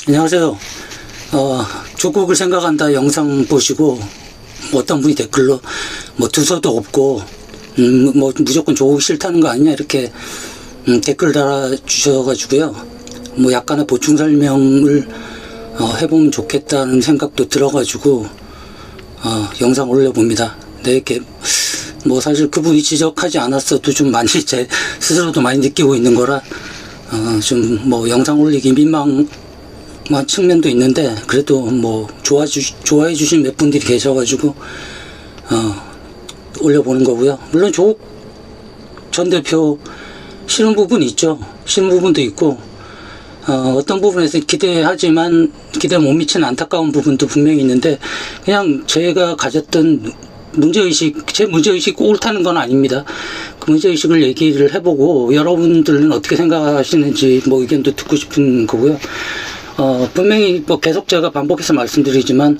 안녕하세요. 조국을 생각한다 영상 보시고 어떤 분이 댓글로 뭐 두서도 없고 뭐 무조건 조국 싫다는 거 아니냐 이렇게 댓글 달아주셔가지고요. 뭐 약간의 보충 설명을 해보면 좋겠다는 생각도 들어가지고 영상 올려봅니다. 네, 이렇게 뭐 사실 그분이 지적하지 않았어도 좀 많이 제 스스로도 많이 느끼고 있는 거라 좀 뭐 영상 올리기 민망한 측면도 있는데, 그래도 뭐 좋아해 주신 몇 분들이 계셔가지고 올려보는 거고요. 물론 조국 전 대표 싫은 부분이 있죠. 싫은 부분도 있고 어떤 부분에서 기대하지만 기대 못 미치는 안타까운 부분도 분명히 있는데, 그냥 제가 가졌던 문제의식, 제 문제의식이 옳다는 건 아닙니다. 그 문제의식을 얘기를 해보고 여러분들은 어떻게 생각하시는지 뭐 의견도 듣고 싶은 거고요. 분명히 뭐 계속 제가 반복해서 말씀드리지만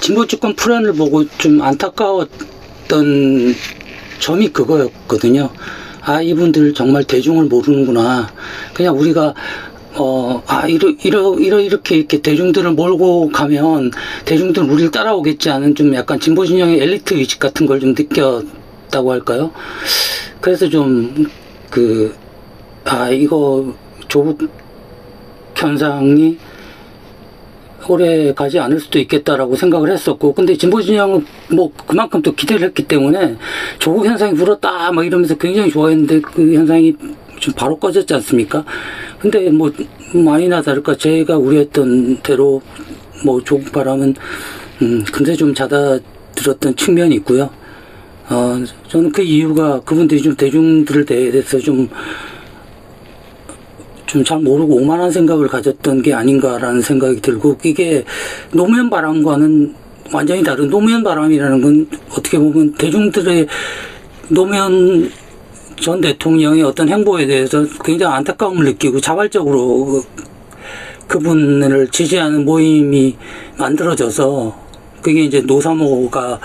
진보집권 프랜을 보고 좀 안타까웠던 점이 그거였거든요. 아, 이분들 정말 대중을 모르는구나. 그냥 우리가 이렇게 대중들을 몰고 가면 대중들은 우리를 따라오겠지 하는 좀 약간 진보진영의 엘리트 의식 같은 걸 좀 느꼈다고 할까요? 그래서 좀 이거 조국 현상이 오래 가지 않을 수도 있겠다라고 생각을 했었고, 근데 진보진영은 뭐 그만큼 또 기대를 했기 때문에 조국 현상이 불었다 막 이러면서 굉장히 좋아했는데, 그 현상이 좀 바로 꺼졌지 않습니까? 근데 뭐 아니나 다를까 제가 우려했던 대로 뭐 조국 바람은 금세 좀 잦아들었던 측면이 있고요. 저는 그 이유가 그분들이 좀 대중들에 대해서 좀 잘 모르고 오만한 생각을 가졌던 게 아닌가라는 생각이 들고, 이게 노무현 바람과는 완전히 다른, 노무현 바람이라는 건 어떻게 보면 대중들의 노무현 전 대통령의 어떤 행보에 대해서 굉장히 안타까움을 느끼고 자발적으로 그분을 지지하는 모임이 만들어져서 그게 이제 노3호가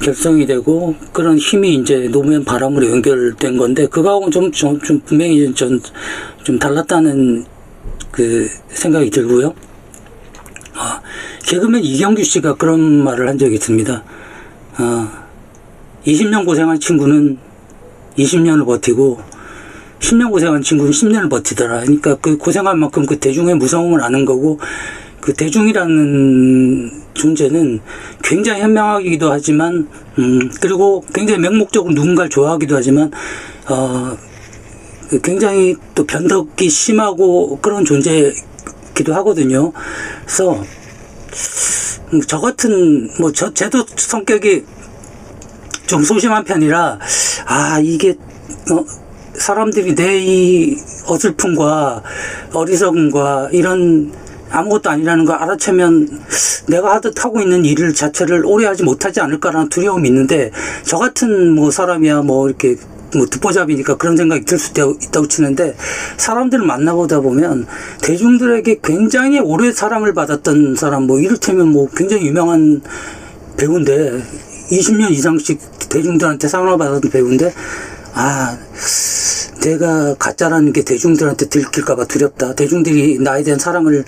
결성이 되고 그런 힘이 이제 노무현 바람으로 연결된 건데, 그거하고는 좀 분명히 좀 달랐다는 그 생각이 들고요. 개그맨 이경규 씨가 그런 말을 한 적이 있습니다. 20년 고생한 친구는 20년을 버티고 10년 고생한 친구는 10년을 버티더라. 그러니까 그 고생한 만큼 그 대중의 무서움을 아는 거고, 그 대중이라는 존재는 굉장히 현명하기도 하지만 그리고 굉장히 맹목적으로 누군가를 좋아하기도 하지만 굉장히 또 변덕이 심하고 그런 존재이기도 하거든요. 그래서 저 같은 저도 성격이 좀 소심한 편이라 이게 사람들이 내 이 어설픔과 어리석음과 이런 아무것도 아니라는 걸 알아채면 내가 하고 있는 일 자체를 오래 하지 못하지 않을까라는 두려움이 있는데, 저 같은 사람이야 이렇게 듣보잡이니까 그런 생각이 들 수도 있다고 치는데, 사람들을 만나보다 보면 대중들에게 굉장히 오래 사랑을 받았던 사람, 이를테면 굉장히 유명한 배우인데 20년 이상씩 대중들한테 사랑을 받았던 배우인데, 내가 가짜라는 게 대중들한테 들킬까봐 두렵다. 대중들이 나에 대한 사랑을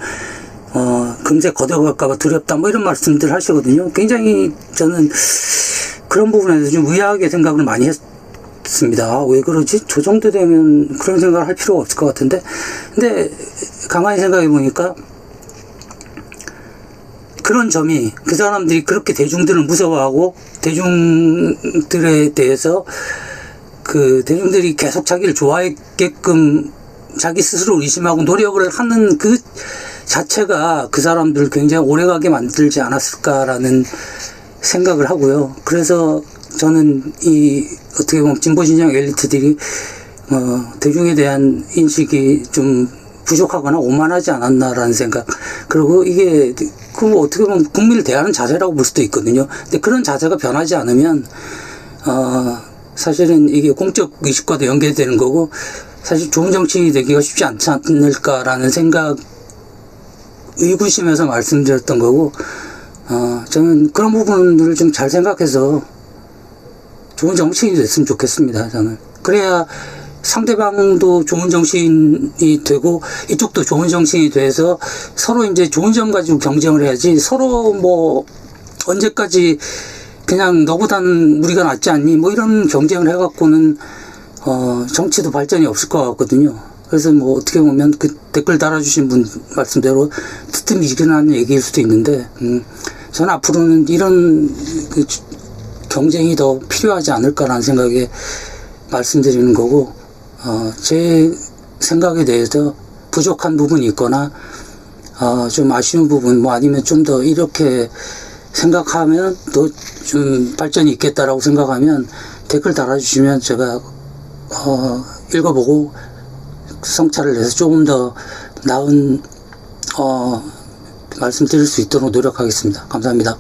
금세 걷어갈까봐 두렵다. 이런 말씀들 하시거든요. 굉장히 저는 그런 부분에서 좀 의아하게 생각을 많이 했습니다. 왜 그러지? 저 정도 되면 그런 생각을 할 필요가 없을 것 같은데. 근데 가만히 생각해 보니까 그런 점이, 그 사람들이 그렇게 대중들을 무서워하고 대중들에 대해서 대중들이 계속 자기를 좋아했게끔 자기 스스로 의심하고 노력을 하는 그 자체가 그 사람들을 굉장히 오래가게 만들지 않았을까라는 생각을 하고요. 그래서 저는 어떻게 보면 진보진영 엘리트들이 대중에 대한 인식이 좀 부족하거나 오만하지 않았나라는 생각. 그리고 이게 어떻게 보면 국민을 대하는 자세라고 볼 수도 있거든요. 근데 그런 자세가 변하지 않으면 사실은 이게 공적 의식과도 연결되는 거고, 사실 좋은 정치인이 되기가 쉽지 않지 않을까라는 생각, 의구심에서 말씀드렸던 거고, 저는 그런 부분들을 좀 잘 생각해서 좋은 정치인이 됐으면 좋겠습니다. 저는 그래야 상대방도 좋은 정신이 되고 이쪽도 좋은 정신이 돼서 서로 이제 좋은 점 가지고 경쟁을 해야지, 서로 뭐 언제까지 그냥 너보다는 우리가 낫지 않니 뭐 이런 경쟁을 해갖고는 정치도 발전이 없을 것 같거든요. 그래서 뭐 어떻게 보면 그 댓글 달아주신 분 말씀대로 뜨뜻미지근한 얘기일 수도 있는데, 저는 앞으로는 이런 그 경쟁이 더 필요하지 않을까라는 생각에 말씀드리는 거고, 제 생각에 대해서 부족한 부분이 있거나 좀 아쉬운 부분, 뭐 아니면 좀 더 이렇게 생각하면 더 좀 발전이 있겠다라고 생각하면 댓글 달아주시면 제가 읽어보고 성찰을 해서 조금 더 나은 말씀드릴 수 있도록 노력하겠습니다. 감사합니다.